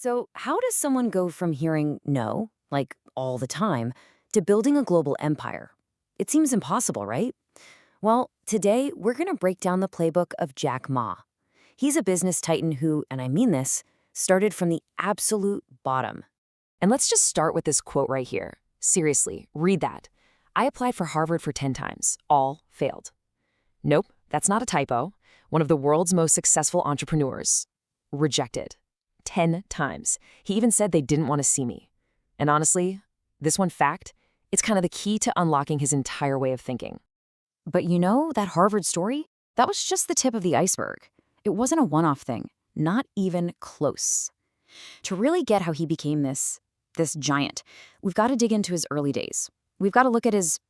So, how does someone go from hearing no, like all the time, to building a global empire? It seems impossible, right? Well, today we're going to break down the playbook of Jack Ma. He's a business titan who, and I mean this, started from the absolute bottom. And let's just start with this quote right here. Seriously, read that. I applied for Harvard for 10 times, all failed. Nope, that's not a typo. One of the world's most successful entrepreneurs. Rejected. 10 times. He even said they didn't want to see me. And honestly, this one fact, it's kind of the key to unlocking his entire way of thinking. But you know, that Harvard story? That was just the tip of the iceberg. It wasn't a one-off thing, not even close. To really get how he became this giant, we've got to dig into his early days. We've got to look at his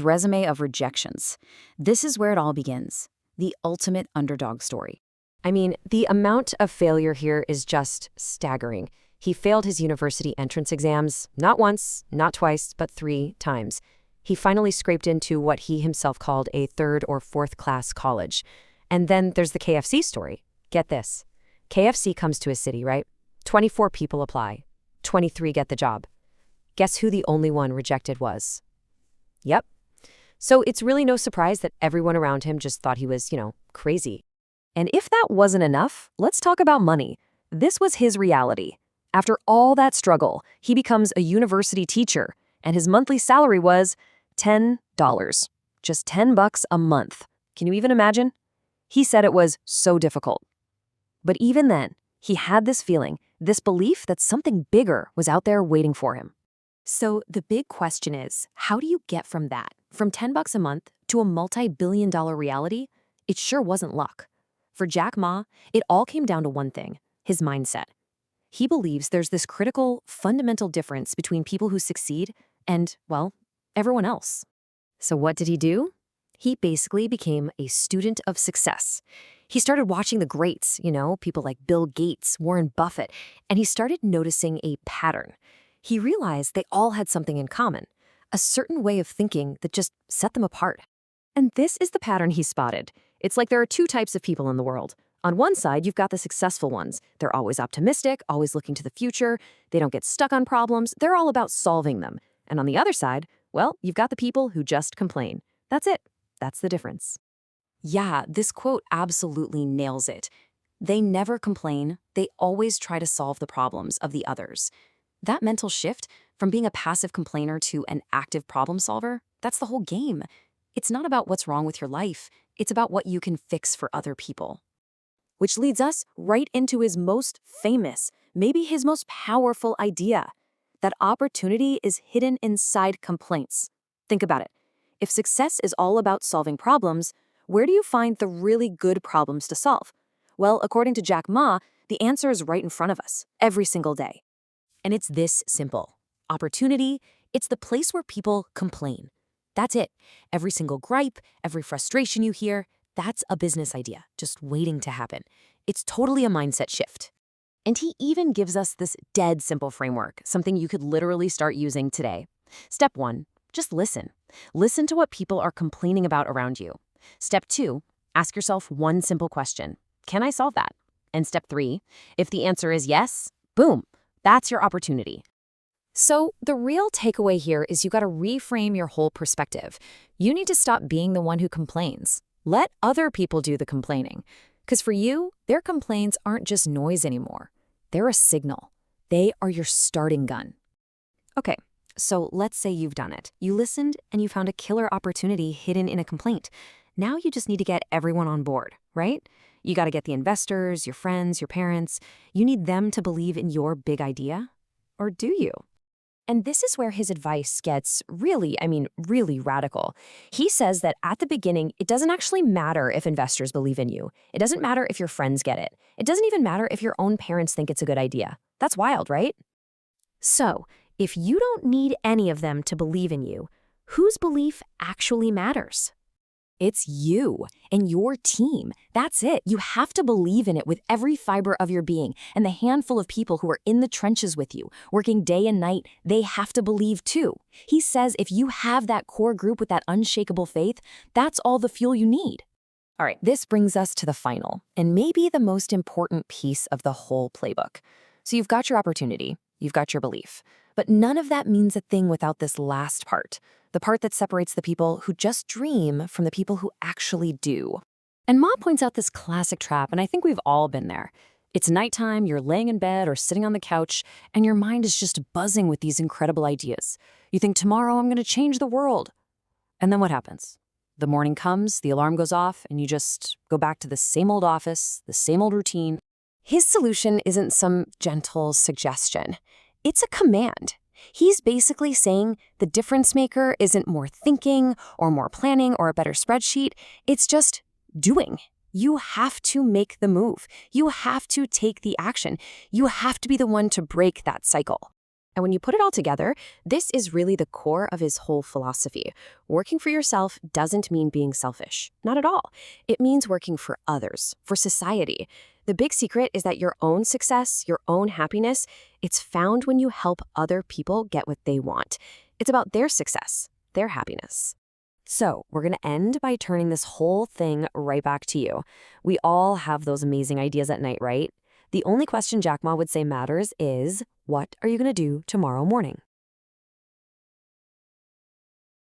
resume of rejections. This is where it all begins, the ultimate underdog story. I mean, the amount of failure here is just staggering. He failed his university entrance exams, not once, not twice, but 3 times. He finally scraped into what he himself called a 3rd or 4th class college. And then there's the KFC story. Get this. KFC comes to a city, right? 24 people apply. 23 get the job. Guess who the only one rejected was? Yep. So it's really no surprise that everyone around him just thought he was, crazy. And if that wasn't enough, let's talk about money. This was his reality. After all that struggle, he becomes a university teacher, and his monthly salary was $10. Just $10 a month. Can you even imagine? He said it was so difficult. But even then, he had this feeling, this belief that something bigger was out there waiting for him. So the big question is, how do you get from that, from $10 a month to a multi-billion-dollar reality? It sure wasn't luck. For Jack Ma, it all came down to one thing, his mindset. He believes there's this critical, fundamental difference between people who succeed and, everyone else. So what did he do? He basically became a student of success. He started watching the greats, people like Bill Gates, Warren Buffett, and he started noticing a pattern. He realized they all had something in common, a certain way of thinking that just set them apart. And this is the pattern he spotted. It's like there are 2 types of people in the world. On one side, you've got the successful ones. They're always optimistic, always looking to the future. They don't get stuck on problems. They're all about solving them. And on the other side, you've got the people who just complain. That's it. That's the difference. Yeah, this quote absolutely nails it. They never complain. They always try to solve the problems of the others. That mental shift from being a passive complainer to an active problem solver, that's the whole game. It's not about what's wrong with your life. It's about what you can fix for other people. Which leads us right into his most famous, maybe his most powerful idea, that opportunity is hidden inside complaints. Think about it. If success is all about solving problems, where do you find the really good problems to solve? Well, according to Jack Ma, the answer is right in front of us, every single day. And it's this simple. Opportunity, it's the place where people complain. That's it. Every single gripe, every frustration you hear, that's a business idea, just waiting to happen. It's totally a mindset shift. And he even gives us this dead simple framework, something you could literally start using today. Step 1, just listen. Listen to what people are complaining about around you. Step 2, ask yourself one simple question. Can I solve that? And step 3, if the answer is yes, boom, that's your opportunity. So the real takeaway here is you got to reframe your whole perspective. You need to stop being the one who complains. Let other people do the complaining. Because for you, their complaints aren't just noise anymore. They're a signal. They are your starting gun. Okay, so let's say you've done it. You listened and you found a killer opportunity hidden in a complaint. Now you just need to get everyone on board, right? You got to get the investors, your friends, your parents. You need them to believe in your big idea. Or do you? And this is where his advice gets really radical. He says that at the beginning, it doesn't actually matter if investors believe in you. It doesn't matter if your friends get it. It doesn't even matter if your own parents think it's a good idea. That's wild, right? So, if you don't need any of them to believe in you, whose belief actually matters? It's you and your team. That's it. You have to believe in it with every fiber of your being. And the handful of people who are in the trenches with you, working day and night, they have to believe too. He says if you have that core group with that unshakable faith, that's all the fuel you need. All right, this brings us to the final, and maybe the most important piece of the whole playbook. So you've got your opportunity, you've got your belief. But none of that means a thing without this last part, the part that separates the people who just dream from the people who actually do. And Ma points out this classic trap, and I think we've all been there. It's nighttime, you're laying in bed or sitting on the couch, and your mind is just buzzing with these incredible ideas. You think, tomorrow I'm going to change the world. And then what happens? The morning comes, the alarm goes off, and you just go back to the same old office, the same old routine. His solution isn't some gentle suggestion. It's a command. He's basically saying the difference maker isn't more thinking or more planning or a better spreadsheet. It's just doing. You have to make the move. You have to take the action. You have to be the one to break that cycle. And when you put it all together, this is really the core of his whole philosophy. Working for yourself doesn't mean being selfish. Not at all. It means working for others, for society. The big secret is that your own success, your own happiness, it's found when you help other people get what they want. It's about their success, their happiness. So we're going to end by turning this whole thing right back to you. We all have those amazing ideas at night, right? The only question Jack Ma would say matters is, what are you going to do tomorrow morning?